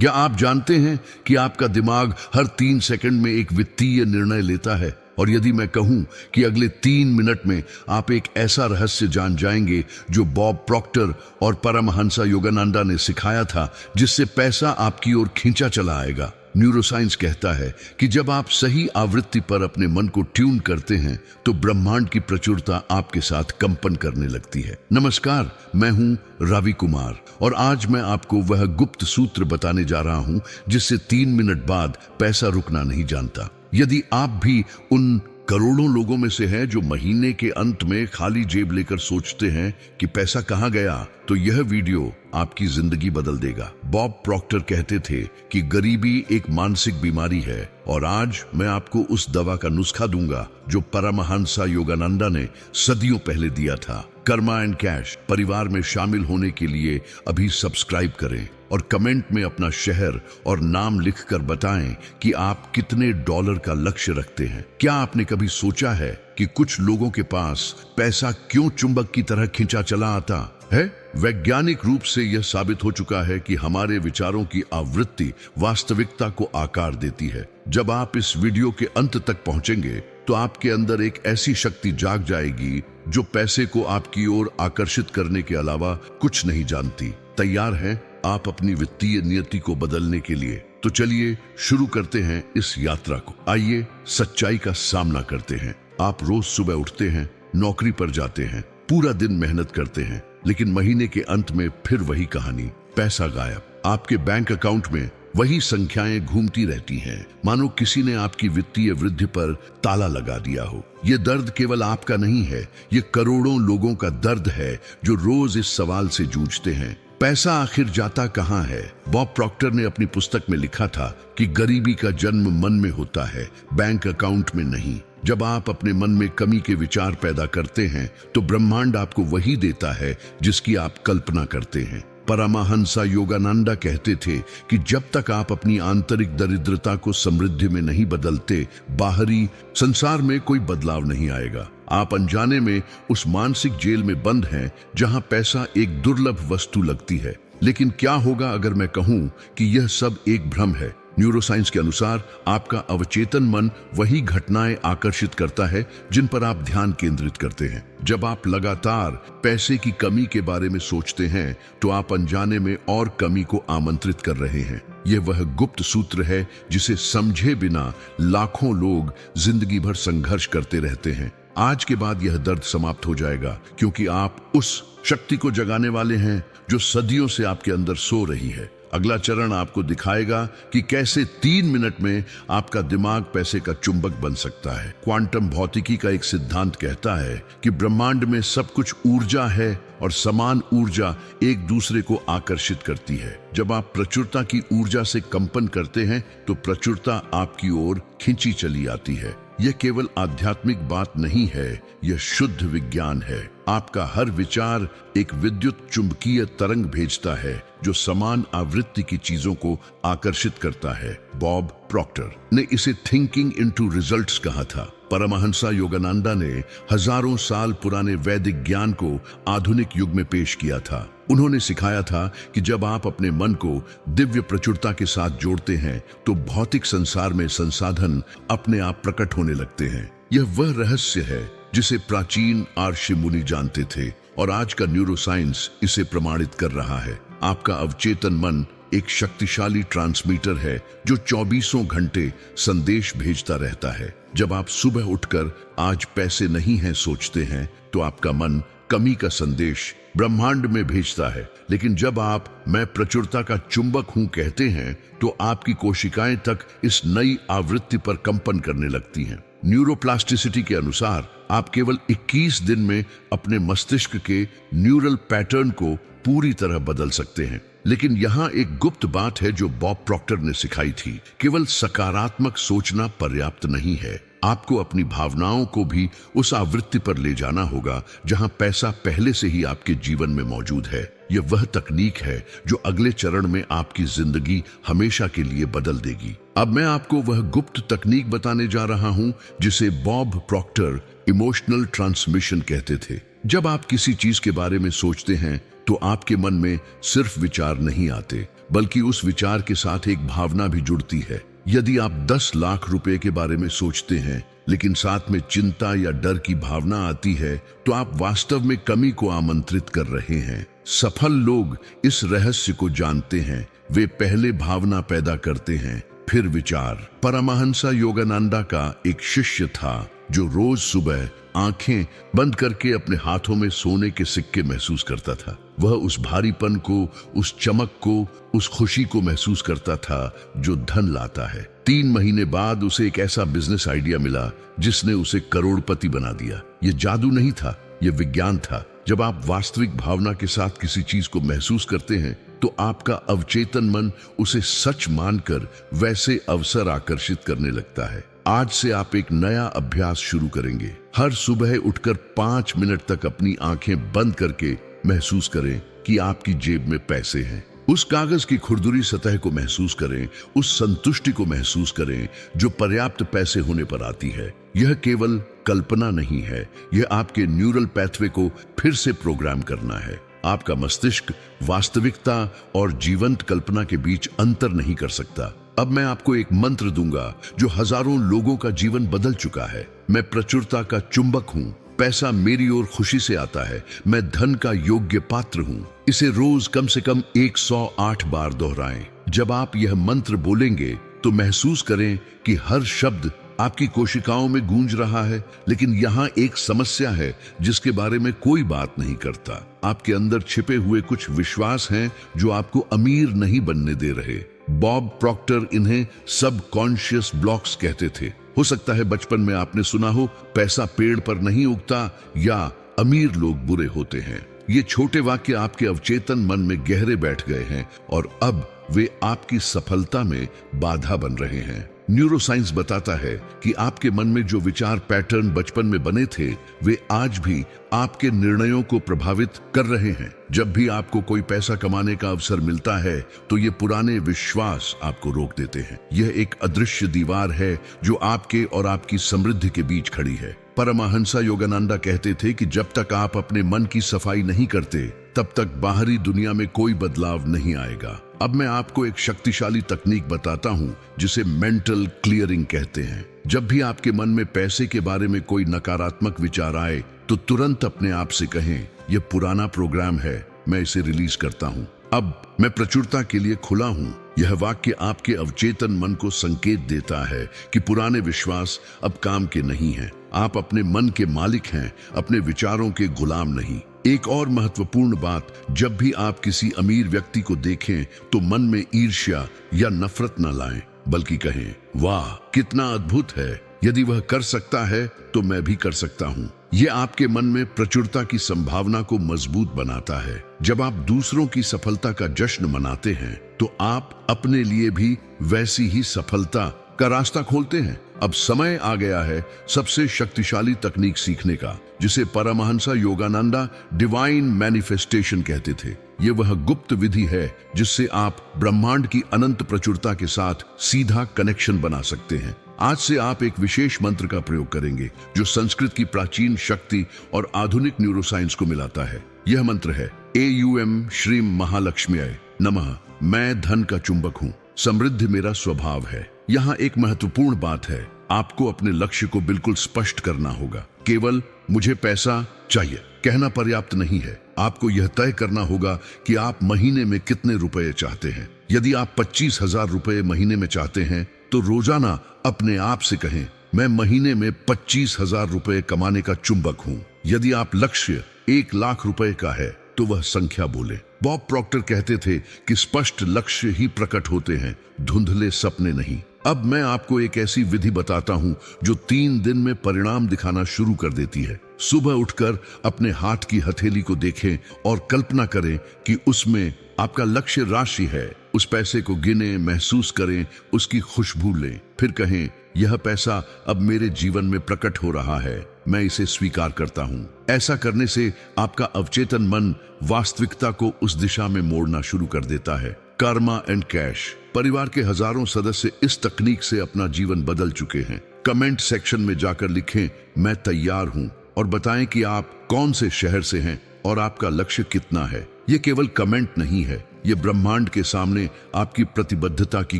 क्या आप जानते हैं कि आपका दिमाग हर 3 सेकंड में एक वित्तीय निर्णय लेता है? और यदि मैं कहूं कि अगले 3 मिनट में आप एक ऐसा रहस्य जान जाएंगे जो बॉब प्रॉक्टर और परमहंसा योगानंदा ने सिखाया था, जिससे पैसा आपकी ओर खींचा चला आएगा। न्यूरोसाइंस कहता है कि जब आप सही आवृत्ति पर अपने मन को ट्यून करते हैं तो ब्रह्मांड की प्रचुरता आपके साथ कंपन करने लगती है। नमस्कार, मैं हूं रवि कुमार और आज मैं आपको वह गुप्त सूत्र बताने जा रहा हूं जिससे 3 मिनट बाद पैसा रुकना नहीं जानता। यदि आप भी उन करोड़ों लोगों में से हैं जो महीने के अंत में खाली जेब लेकर सोचते हैं कि पैसा कहां गया, तो यह वीडियो आपकी जिंदगी बदल देगा। बॉब प्रॉक्टर कहते थे कि गरीबी एक मानसिक बीमारी है और आज मैं आपको उस दवा का नुस्खा दूंगा जो परमहंसा योगानंदा ने सदियों पहले दिया था। कर्मा एंड कैश परिवार में शामिल होने के लिए अभी सब्सक्राइब करें और कमेंट में अपना शहर और नाम लिखकर बताएं कि आप कितने डॉलर का लक्ष्य रखते हैं। क्या आपने कभी सोचा है कि कुछ लोगों के पास पैसा क्यों चुंबक की तरह खींचा चला आता है? वैज्ञानिक रूप से यह साबित हो चुका है कि हमारे विचारों की आवृत्ति वास्तविकता को आकार देती है। जब आप इस वीडियो के अंत तक पहुंचेंगे तो आपके अंदर एक ऐसी शक्ति जाग जाएगी जो पैसे को आपकी ओर आकर्षित करने के अलावा कुछ नहीं जानती। तैयार हैं आप अपनी वित्तीय नियति को बदलने के लिए? तो चलिए शुरू करते हैं इस यात्रा को। आइए सच्चाई का सामना करते हैं। आप रोज सुबह उठते हैं, नौकरी पर जाते हैं, पूरा दिन मेहनत करते हैं, लेकिन महीने के अंत में फिर वही कहानी, पैसा गायब। आपके बैंक अकाउंट में वही संख्याएं घूमती रहती हैं, मानो किसी ने आपकी वित्तीय वृद्धि पर ताला लगा दिया हो। ये दर्द केवल आपका नहीं है, ये करोड़ों लोगों का दर्द है जो रोज इस सवाल से जूझते हैं, पैसा आखिर जाता कहां है? बॉब प्रॉक्टर ने अपनी पुस्तक में लिखा था कि गरीबी का जन्म मन में होता है, बैंक अकाउंट में नहीं। जब आप अपने मन में कमी के विचार पैदा करते हैं तो ब्रह्मांड आपको वही देता है जिसकी आप कल्पना करते हैं। परमहंसा योगानंदा कहते थे कि जब तक आप अपनी आंतरिक दरिद्रता को समृद्धि में नहीं बदलते, बाहरी संसार में कोई बदलाव नहीं आएगा। आप अनजाने में उस मानसिक जेल में बंद हैं जहां पैसा एक दुर्लभ वस्तु लगती है। लेकिन क्या होगा अगर मैं कहूं कि यह सब एक भ्रम है? न्यूरोसाइंस के अनुसार आपका अवचेतन मन वही घटनाएं आकर्षित करता है जिन पर आप ध्यान केंद्रित करते हैं। जब आप लगातार पैसे की कमी के बारे में सोचते हैं तो आप अनजाने में और कमी को आमंत्रित कर रहे हैं। यह वह गुप्त सूत्र है जिसे समझे बिना लाखों लोग जिंदगी भर संघर्ष करते रहते हैं। आज के बाद यह दर्द समाप्त हो जाएगा, क्योंकि आप उस शक्ति को जगाने वाले हैं जो सदियों से आपके अंदर सो रही है। अगला चरण आपको दिखाएगा कि कैसे 3 मिनट में आपका दिमाग पैसे का चुंबक बन सकता है। क्वांटम भौतिकी का एक सिद्धांत कहता है कि ब्रह्मांड में सब कुछ ऊर्जा है और समान ऊर्जा एक दूसरे को आकर्षित करती है। जब आप प्रचुरता की ऊर्जा से कंपन करते हैं तो प्रचुरता आपकी ओर खींची चली आती है। यह केवल आध्यात्मिक बात नहीं है, यह शुद्ध विज्ञान है। आपका हर विचार एक विद्युत चुंबकीय तरंग भेजता है जो समान आवृत्ति की चीजों को आकर्षित करता है। बॉब प्रॉक्टर ने इसे थिंकिंग इनटू रिजल्ट्स कहा था। परमहंसा योगानंदा ने हजारों साल पुराने वैदिक ज्ञान को आधुनिक युग में पेश किया था। उन्होंने सिखाया था कि जब आप अपने मन को दिव्य प्रचुरता के साथ जोड़ते हैं तो भौतिक संसार में संसाधन अपने आप प्रकट होने लगते हैं। यह वह रहस्य है जिसे प्राचीन ऋषि मुनि जानते थे और आज का न्यूरोसाइंस इसे प्रमाणित कर रहा है। आपका अवचेतन मन एक शक्तिशाली ट्रांसमीटर है जो 24 घंटे संदेश भेजता रहता है। जब आप सुबह उठकर आज पैसे नहीं हैं सोचते हैं तो आपका मन कमी का संदेश ब्रह्मांड में भेजता है। लेकिन जब आप मैं प्रचुरता का चुंबक हूं कहते हैं तो आपकी कोशिकाएं तक इस नई आवृत्ति पर कंपन करने लगती हैं। न्यूरोप्लास्टिसिटी के अनुसार आप केवल 21 दिन में अपने मस्तिष्क के न्यूरल पैटर्न को पूरी तरह बदल सकते हैं। लेकिन यहाँ एक गुप्त बात है जो बॉब प्रॉक्टर ने सिखाई थी। केवल सकारात्मक सोचना पर्याप्त नहीं है, आपको अपनी भावनाओं को भी उस आवृत्ति पर ले जाना होगा जहां पैसा पहले से ही आपके जीवन में मौजूद है। यह वह तकनीक है जो अगले चरण में आपकी जिंदगी हमेशा के लिए बदल देगी। अब मैं आपको वह गुप्त तकनीक बताने जा रहा हूं जिसे बॉब प्रॉक्टर इमोशनल ट्रांसमिशन कहते थे। जब आप किसी चीज के बारे में सोचते हैं तो आपके मन में सिर्फ विचार नहीं आते, बल्कि उस विचार के साथ एक भावना भी जुड़ती है। यदि आप 10 लाख रुपए के बारे में सोचते हैं लेकिन साथ में चिंता या डर की भावना आती है, तो आप वास्तव में कमी को आमंत्रित कर रहे हैं। सफल लोग इस रहस्य को जानते हैं। वे पहले भावना पैदा करते हैं, फिर विचार। परमहंस योगानंदा का एक शिष्य था जो रोज सुबह आंखें बंद करके अपने हाथों में सोने के सिक्के महसूस करता था। वह उस भारीपन को, उस चमक को, उस खुशी को महसूस करता था जो धन लाता है। 3 महीने बाद उसे एक ऐसा बिजनेस आइडिया मिला जिसने उसे करोड़पति बना दिया। यह जादू नहीं था, यह विज्ञान था। जब आप वास्तविक भावना के साथ किसी चीज को महसूस करते हैं तो आपका अवचेतन मन उसे सच मानकर वैसे अवसर आकर्षित करने लगता है। आज से आप एक नया अभ्यास शुरू करेंगे। हर सुबह उठकर 5 मिनट तक अपनी आंखें बंद करके महसूस करें कि आपकी जेब में पैसे हैं। उस कागज की खुरदुरी सतह को महसूस करें, उस संतुष्टि को महसूस करें जो पर्याप्त पैसे होने पर आती है। यह केवल कल्पना नहीं है, यह आपके न्यूरल पैथवे को फिर से प्रोग्राम करना है। आपका मस्तिष्क वास्तविकता और जीवंत कल्पना के बीच अंतर नहीं कर सकता। अब मैं आपको एक मंत्र दूंगा जो हजारों लोगों का जीवन बदल चुका है। मैं प्रचुरता का चुंबक हूँ। पैसा मेरी ओर खुशी से आता है। मैं धन का योग्य पात्र हूँ। इसे रोज कम से कम 108 बार दोहराएं। जब आप यह मंत्र बोलेंगे तो महसूस करें कि हर शब्द आपकी कोशिकाओं में गूंज रहा है। लेकिन यहाँ एक समस्या है जिसके बारे में कोई बात नहीं करता। आपके अंदर छिपे हुए कुछ विश्वास हैं जो आपको अमीर नहीं बनने दे रहे। बॉब प्रॉक्टर इन्हें सबकॉन्शियस ब्लॉक्स कहते थे। हो सकता है बचपन में आपने सुना हो, पैसा पेड़ पर नहीं उगता या अमीर लोग बुरे होते हैं। ये छोटे वाक्य आपके अवचेतन मन में गहरे बैठ गए हैं और अब वे आपकी सफलता में बाधा बन रहे हैं। न्यूरोसाइंस बताता है कि आपके मन में जो विचार पैटर्न बचपन में बने थे वे आज भी आपके निर्णयों को प्रभावित कर रहे हैं। जब भी आपको कोई पैसा कमाने का अवसर मिलता है तो ये पुराने विश्वास आपको रोक देते हैं। यह एक अदृश्य दीवार है जो आपके और आपकी समृद्धि के बीच खड़ी है। परमहंस योगानंदा कहते थे कि जब तक आप अपने मन की सफाई नहीं करते तब तक बाहरी दुनिया में कोई बदलाव नहीं आएगा। अब मैं आपको एक शक्तिशाली तकनीक बताता हूं जिसे मेंटल क्लियरिंग कहते हैं। जब भी आपके मन में पैसे के बारे में कोई नकारात्मक विचार आए तो तुरंत अपने आप से कहें, यह पुराना प्रोग्राम है, मैं इसे रिलीज करता हूं। अब मैं प्रचुरता के लिए खुला हूं। यह वाक्य आपके अवचेतन मन को संकेत देता है कि पुराने विश्वास अब काम के नहीं हैं। आप अपने मन के मालिक हैं, अपने विचारों के गुलाम नहीं। एक और महत्वपूर्ण बात, जब भी आप किसी अमीर व्यक्ति को देखें तो मन में ईर्ष्या या नफरत न लाएं, बल्कि कहें, वाह कितना अद्भुत है, यदि वह कर सकता है तो मैं भी कर सकता हूँ। यह आपके मन में प्रचुरता की संभावना को मजबूत बनाता है। जब आप दूसरों की सफलता का जश्न मनाते हैं तो आप अपने लिए भी वैसी ही सफलता का रास्ता खोलते हैं। अब समय आ गया है सबसे शक्तिशाली तकनीक सीखने का, जिसे परमहंस योगानंदा डिवाइन मैनिफेस्टेशन कहते थे। यह वह गुप्त विधि है जिससे आप ब्रह्मांड की अनंत प्रचुरता के साथ सीधा कनेक्शन बना सकते हैं। आज से आप एक विशेष मंत्र का प्रयोग करेंगे जो संस्कृत की प्राचीन शक्ति और आधुनिक न्यूरोसाइंस को मिलाता है। यह मंत्र है AUM श्रीम महालक्ष्म्याय नमः। मैं धन का चुंबक हूँ, समृद्धि मेरा स्वभाव है। यहाँ एक महत्वपूर्ण बात है, आपको अपने लक्ष्य को बिल्कुल स्पष्ट करना होगा। केवल मुझे पैसा चाहिए कहना पर्याप्त नहीं है। आपको यह तय करना होगा कि आप महीने में कितने रुपए चाहते हैं। यदि आप 25,000 रुपए महीने में चाहते हैं तो रोजाना अपने आप से कहें, मैं महीने में 25,000 रुपए कमाने का चुंबक हूँ। यदि आप लक्ष्य 1 लाख रुपए का है तो वह संख्या बोले। बॉब प्रॉक्टर कहते थे कि स्पष्ट लक्ष्य ही प्रकट होते हैं, धुंधले सपने नहीं। अब मैं आपको एक ऐसी विधि बताता हूं जो 3 दिन में परिणाम दिखाना शुरू कर देती है। सुबह उठकर अपने हाथ की हथेली को देखें और कल्पना करें कि उसमें आपका लक्ष्य राशि है। उस पैसे को गिने, महसूस करें, उसकी खुशबू लें, फिर कहें, यह पैसा अब मेरे जीवन में प्रकट हो रहा है, मैं इसे स्वीकार करता हूं। ऐसा करने से आपका अवचेतन मन वास्तविकता को उस दिशा में मोड़ना शुरू कर देता है। Karma and cash. परिवार के हजारों सदस्य इस तकनीक से अपना जीवन बदल चुके हैं। कमेंट सेक्शन में जाकर लिखें, मैं तैयार हूं, और बताएं कि आप कौन से शहर से हैं और आपका लक्ष्य कितना है। ये केवल कमेंट नहीं है, ये ब्रह्मांड के सामने आपकी प्रतिबद्धता की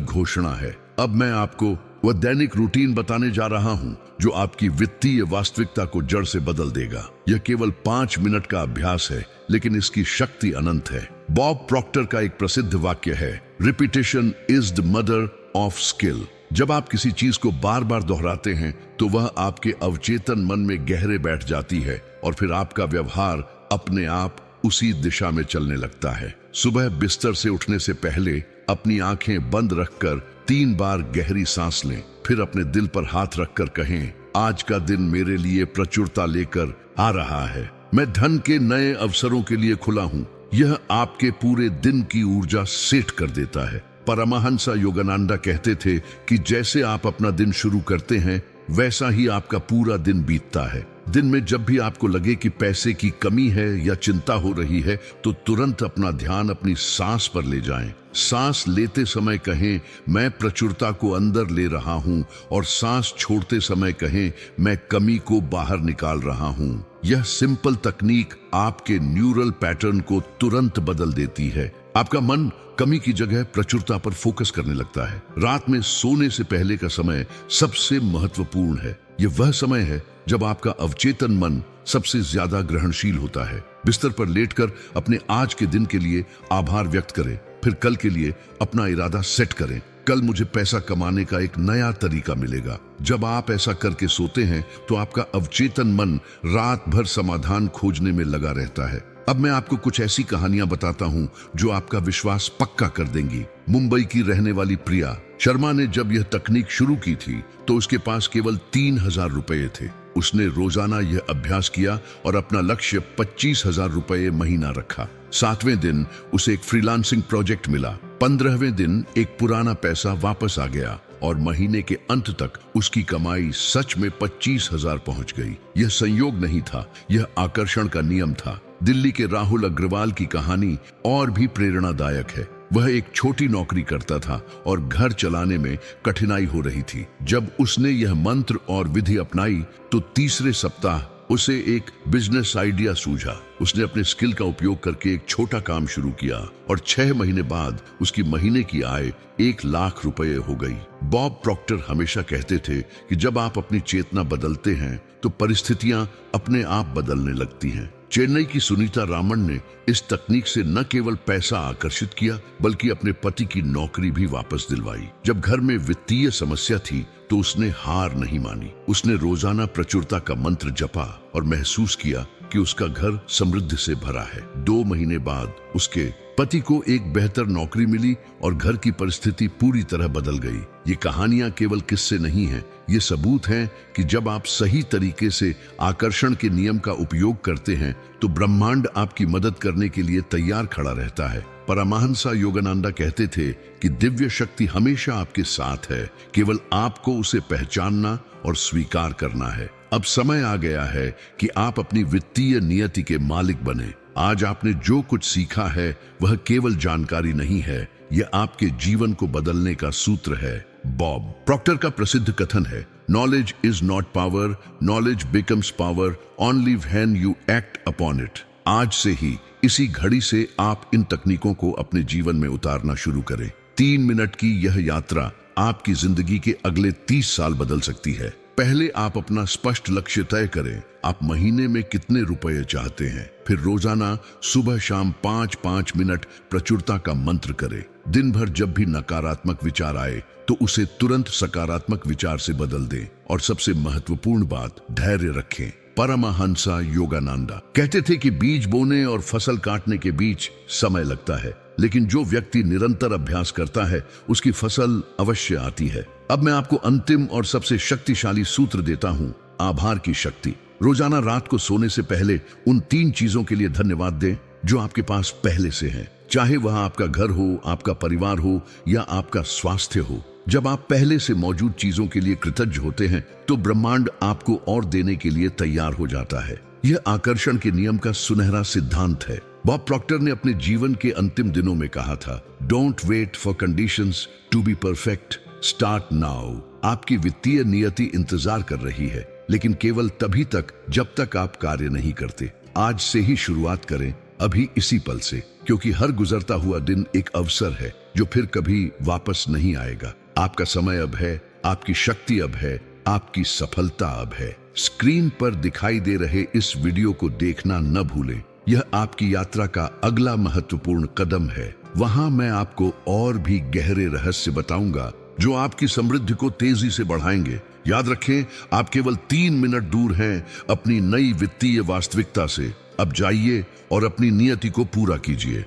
घोषणा है। अब मैं आपको वह दैनिक रूटीन बताने जा रहा हूं जो आपकी वित्तीय वास्तविकता को जड़ से बदल देगा। यह केवल 5 मिनट का अभ्यास है, लेकिन इसकी शक्ति अनंत है। बॉब प्रॉक्टर का एक प्रसिद्ध वाक्य है, repetition is the mother of skill. जब आप किसी चीज को बार बार दोहराते हैं तो वह आपके अवचेतन मन में गहरे बैठ जाती है और फिर आपका व्यवहार अपने आप उसी दिशा में चलने लगता है। सुबह बिस्तर से उठने से पहले अपनी आंखें बंद रखकर 3 बार गहरी सांस लें, फिर अपने दिल पर हाथ रखकर कहें, आज का दिन मेरे लिए प्रचुरता लेकर आ रहा है। मैं धन के नए अवसरों के लिए खुला हूं। यह आपके पूरे दिन की ऊर्जा सेट कर देता है। परमहंस योगानंद कहते थे कि जैसे आप अपना दिन शुरू करते हैं वैसा ही आपका पूरा दिन बीतता है। दिन में जब भी आपको लगे कि पैसे की कमी है या चिंता हो रही है तो तुरंत अपना ध्यान अपनी सांस पर ले जाएं। सांस लेते समय कहें, मैं प्रचुरता को अंदर ले रहा हूं, और सांस छोड़ते समय कहें, मैं कमी को बाहर निकाल रहा हूं। यह सिंपल तकनीक आपके न्यूरल पैटर्न को तुरंत बदल देती है। आपका मन कमी की जगह प्रचुरता पर फोकस करने लगता है। रात में सोने से पहले का समय सबसे महत्वपूर्ण है। यह वह समय है जब आपका अवचेतन मन सबसे ज्यादा ग्रहणशील होता है। बिस्तर पर लेटकर अपने आज के दिन के लिए आभार व्यक्त करें, फिर कल के लिए अपना इरादा सेट करें। कल मुझे पैसा कमाने का एक नया तरीका मिलेगा। जब आप ऐसा करके सोते हैं तो आपका अवचेतन मन रात भर समाधान खोजने में लगा रहता है। अब मैं आपको कुछ ऐसी कहानियां बताता हूं जो आपका विश्वास पक्का कर देंगी। मुंबई की रहने वाली प्रिया शर्मा ने जब यह तकनीक शुरू की थी तो उसके पास केवल 3000 रुपए थे। उसने रोजाना यह अभ्यास किया और अपना लक्ष्य 25,000 रुपए महीना रखा। 7वें दिन उसे एक फ्रीलांसिंग प्रोजेक्ट मिला। 15वें दिन एक पुराना पैसा वापस आ गया और महीने के अंत तक उसकी कमाई सच में 25,000 पहुंच गई। यह संयोग नहीं था, यह आकर्षण का नियम था। दिल्ली के राहुल अग्रवाल की कहानी और भी प्रेरणादायक है। वह एक छोटी नौकरी करता था और घर चलाने में कठिनाई हो रही थी। जब उसने यह मंत्र और विधि अपनाई तो तीसरे सप्ताह उसे एक बिजनेस आइडिया सूझा। उसने अपने स्किल का उपयोग करके एक छोटा काम शुरू किया और 6 महीने बाद उसकी महीने की आय 1 लाख रुपए हो गई। बॉब प्रॉक्टर हमेशा कहते थे कि जब आप अपनी चेतना बदलते हैं तो परिस्थितियां अपने आप बदलने लगती हैं। चेन्नई की सुनीता रामन ने इस तकनीक से न केवल पैसा आकर्षित किया बल्कि अपने पति की नौकरी भी वापस दिलवाई। जब घर में वित्तीय समस्या थी तो उसने हार नहीं मानी। उसने रोजाना प्रचुरता का मंत्र जपा और महसूस किया कि उसका घर समृद्धि से भरा है। 2 महीने बाद उसके पति को एक बेहतर नौकरी मिली और घर की परिस्थिति पूरी तरह बदल गई। ये कहानियां केवल किस्से नहीं हैं, ये सबूत हैं कि जब आप सही तरीके से आकर्षण के नियम का उपयोग करते हैं तो ब्रह्मांड आपकी मदद करने के लिए तैयार खड़ा रहता है। परमहंस योगानंद कहते थे कि दिव्य शक्ति हमेशा आपके साथ है, केवल आपको उसे पहचानना और स्वीकार करना है। अब समय आ गया है कि आप अपनी वित्तीय नियति के मालिक बने। आज आपने जो कुछ सीखा है वह केवल जानकारी नहीं है, यह आपके जीवन को बदलने का सूत्र है। बॉब प्रॉक्टर का प्रसिद्ध कथन है, knowledge is not power, knowledge becomes power only when you act upon it. आज से ही इसी घड़ी से आप इन तकनीकों को अपने जीवन में उतारना शुरू करें। 3 मिनट की यह यात्रा आपकी जिंदगी के अगले 30 साल बदल सकती है। पहले आप अपना स्पष्ट लक्ष्य तय करें। आप महीने में कितने रुपए चाहते हैं, फिर रोजाना सुबह शाम 5-5 मिनट प्रचुरता का मंत्र करें। दिन भर जब भी नकारात्मक विचार आए तो उसे तुरंत सकारात्मक विचार से बदल दें। और सबसे महत्वपूर्ण बात, धैर्य रखें। परमहंस योगानंद कहते थे कि बीज बोने और फसल काटने के बीच समय लगता है, लेकिन जो व्यक्ति निरंतर अभ्यास करता है उसकी फसल अवश्य आती है। अब मैं आपको अंतिम और सबसे शक्तिशाली सूत्र देता हूं, आभार की शक्ति। रोजाना रात को सोने से पहले उन 3 चीजों के लिए धन्यवाद दें जो आपके पास पहले से हैं, चाहे वह आपका घर हो, आपका परिवार हो या आपका स्वास्थ्य हो। जब आप पहले से मौजूद चीजों के लिए कृतज्ञ होते हैं तो ब्रह्मांड आपको और देने के लिए तैयार हो जाता है। यह आकर्षण के नियम का सुनहरा सिद्धांत है। बॉब प्रॉक्टर ने अपने जीवन के अंतिम दिनों में कहा था, don't wait for conditions to be perfect, start now. आपकी वित्तीय नियति इंतजार कर रही है, लेकिन केवल तभी तक जब तक आप कार्य नहीं करते। आज से ही शुरुआत करें, अभी इसी पल से, क्योंकि हर गुजरता हुआ दिन एक अवसर है जो फिर कभी वापस नहीं आएगा। आपका समय अब है, आपकी शक्ति अब है, आपकी सफलता अब है। स्क्रीन पर दिखाई दे रहे इस वीडियो को देखना न भूलें। यह आपकी यात्रा का अगला महत्वपूर्ण कदम है। वहां मैं आपको और भी गहरे रहस्य बताऊंगा जो आपकी समृद्धि को तेजी से बढ़ाएंगे। याद रखें, आप केवल 3 मिनट दूर हैं अपनी नई वित्तीय वास्तविकता से। अब जाइए और अपनी नियति को पूरा कीजिए।